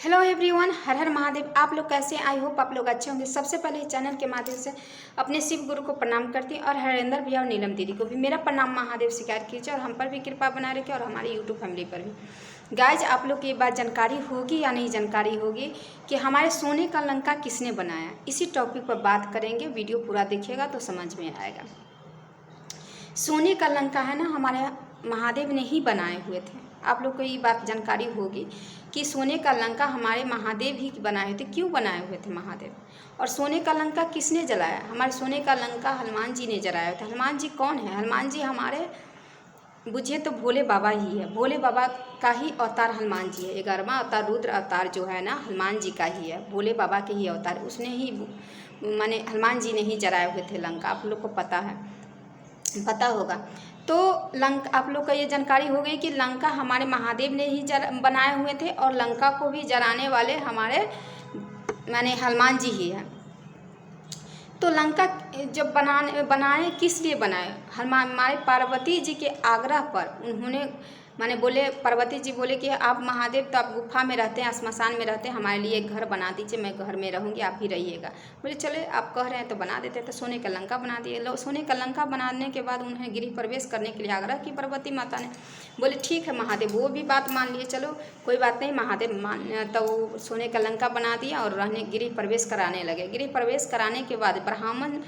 Hello everyone, हर हर महादेव। आप लोग कैसे हैं? आई होप आप लोग अच्छे होंगे। सबसे पहले इस चैनल के माध्यम से अपने शिव गुरु को प्रणाम करती हूँ और हरेंद्र भैया और नीलम दीदी को भी मेरा प्रणाम महादेव स्वीकार कीजिए और हम पर भी कृपा बनाए रखें और हमारी यूट्यूब फैमिली पर भी। गाइज, आप लोग की ये बात जानकारी होगी या नहीं जानकारी होगी कि हमारे सोने का लंका किसने बनाया। इसी टॉपिक पर बात करेंगे। वीडियो पूरा देखिएगा तो समझ में आएगा। सोने का लंका है ना, हमारे महादेव ने ही बनाए हुए थे। आप लोग को ये बात जानकारी होगी कि सोने का लंका हमारे महादेव ही बनाए थे। क्यों बनाए हुए थे महादेव? और सोने का लंका किसने जलाया? हमारे सोने का लंका हनुमान जी ने जलाया था। हनुमान जी कौन है? हनुमान जी हमारे बुझे तो भोले बाबा ही है। भोले बाबा का ही अवतार हनुमान जी है। 11वां अवतार रुद्र अवतार जो है ना, हनुमान जी का ही है। भोले बाबा के ही अवतार, उसने ही माने हनुमान जी ने ही जलाए हुए थे लंका। आप लोग को पता होगा। तो आप लोग का ये जानकारी हो गई कि लंका हमारे महादेव ने ही बनाए हुए थे और लंका को भी जलाने वाले हमारे माने हनुमान जी ही हैं। तो लंका जब बनाए किस लिए बनाए? हमारे पार्वती जी के आग्रह पर उन्होंने माने बोले, पार्वती जी बोले कि आप महादेव तो आप गुफा में रहते हैं, श्मशान में रहते हैं, हमारे लिए एक घर बना दीजिए, मैं घर में रहूँगी, आप भी रहिएगा। बोले चले, आप कह रहे हैं तो बना देते। तो सोने का लंका बना दिए। सोने का लंका बनाने के बाद उन्हें गृह प्रवेश करने के लिए आग्रह की पार्वती माता ने। बोले ठीक है महादेव, वो भी बात मान लिए, चलो कोई बात नहीं। महादेव तो सोने का लंका बना दिया और रहने गृह प्रवेश कराने लगे। गृह प्रवेश कराने के बाद ब्राह्मण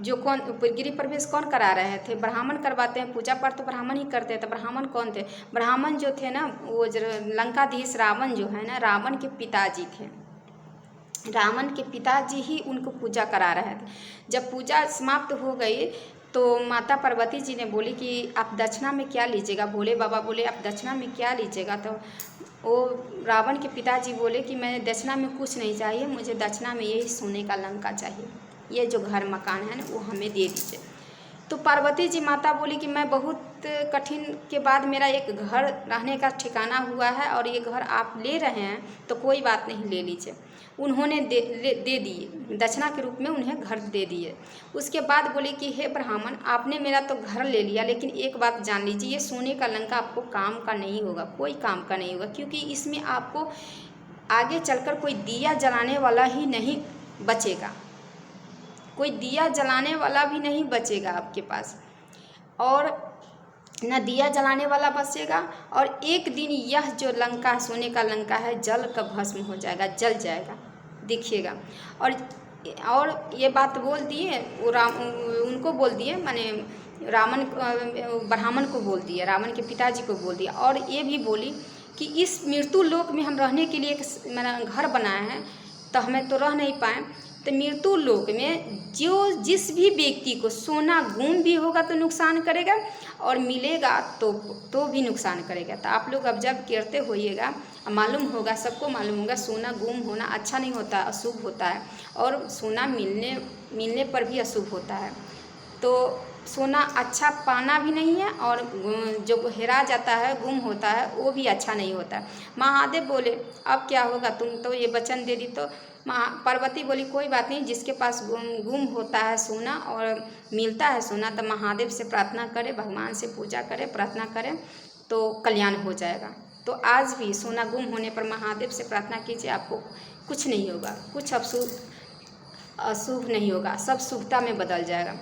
जो कौन गृह प्रवेश कौन करा रहे थे? ब्राह्मण करवाते हैं। पूजा पाठ तो ब्राह्मण ही करते हैं। तो ब्राह्मण कौन थे? ब्राह्मण जो थे ना, वो लंकाधीश रावण जो है ना, रावण के पिताजी थे। रावण के पिताजी ही उनको पूजा करा रहे थे। जब पूजा समाप्त हो गई तो माता पार्वती जी ने बोली कि आप दक्षिणा में क्या लीजिएगा? भोले बाबा बोले आप दक्षिणा में क्या लीजिएगा? तो वो रावण के पिताजी बोले कि मैं दक्षिणा में कुछ नहीं चाहिए, मुझे दक्षिणा में यही सोने का लंका चाहिए, ये जो घर मकान है ना वो हमें दे दीजिए। तो पार्वती जी माता बोली कि मैं बहुत कठिन के बाद मेरा एक घर रहने का ठिकाना हुआ है और ये घर आप ले रहे हैं तो कोई बात नहीं, ले लीजिए। उन्होंने दे दिए, दक्षिणा के रूप में उन्हें घर दे दिए। उसके बाद बोली कि हे ब्राह्मण, आपने मेरा तो घर ले लिया, लेकिन एक बात जान लीजिए, ये सोने का लंका आपको काम का नहीं होगा, कोई काम का नहीं होगा, क्योंकि इसमें आपको आगे चलकर कोई दिया जलाने वाला ही नहीं बचेगा। कोई दिया जलाने वाला भी नहीं बचेगा आपके पास, और न दिया जलाने वाला बचेगा। और एक दिन यह जो लंका, सोने का लंका है, जल का भस्म हो जाएगा, जल जाएगा, देखिएगा। और ये बात बोल दिए वो उनको बोल दिए, माने ब्राह्मण को बोल दिया, रावण के पिताजी को बोल दिया। और ये भी बोली कि इस मृत्यु लोक में हम रहने के लिए एक मेरा घर बनाया है, तो हमें तो रह नहीं पाए। तो मृत्यु लोक में जिस भी व्यक्ति को सोना गुम भी होगा तो नुकसान करेगा, और मिलेगा तो भी नुकसान करेगा। तो आप लोग अब जब करते होइएगा, मालूम होगा, सबको मालूम होगा, सोना गुम होना अच्छा नहीं होता, अशुभ होता है, और सोना मिलने पर भी अशुभ होता है। तो सोना अच्छा पाना भी नहीं है, और जो हेरा जाता है, गुम होता है, वो भी अच्छा नहीं होता। महादेव बोले अब क्या होगा, तुम तो ये वचन दे दी। तो पार्वती बोली कोई बात नहीं, जिसके पास गुम होता है सोना और मिलता है सोना, तो महादेव से प्रार्थना करे, भगवान से पूजा करे, प्रार्थना करें तो कल्याण हो जाएगा। तो आज भी सोना गुम होने पर महादेव से प्रार्थना कीजिए, आपको कुछ नहीं होगा, कुछ अशुभ नहीं होगा, सब शुभता में बदल जाएगा।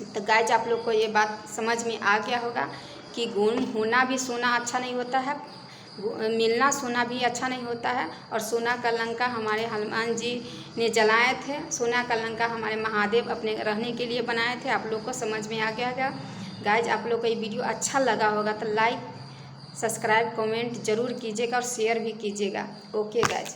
तो गाइज, आप लोग को ये बात समझ में आ गया होगा कि गुम होना भी सोना अच्छा नहीं होता है, मिलना सोना भी अच्छा नहीं होता है। और सोना का लंका हमारे हनुमान जी ने जलाए थे। सोना का लंका हमारे महादेव अपने रहने के लिए बनाए थे। आप लोग को समझ में आ गया होगा। गाइज, आप लोग को ये वीडियो अच्छा लगा होगा तो लाइक, सब्सक्राइब, कमेंट जरूर कीजिएगा और शेयर भी कीजिएगा। Okay guys.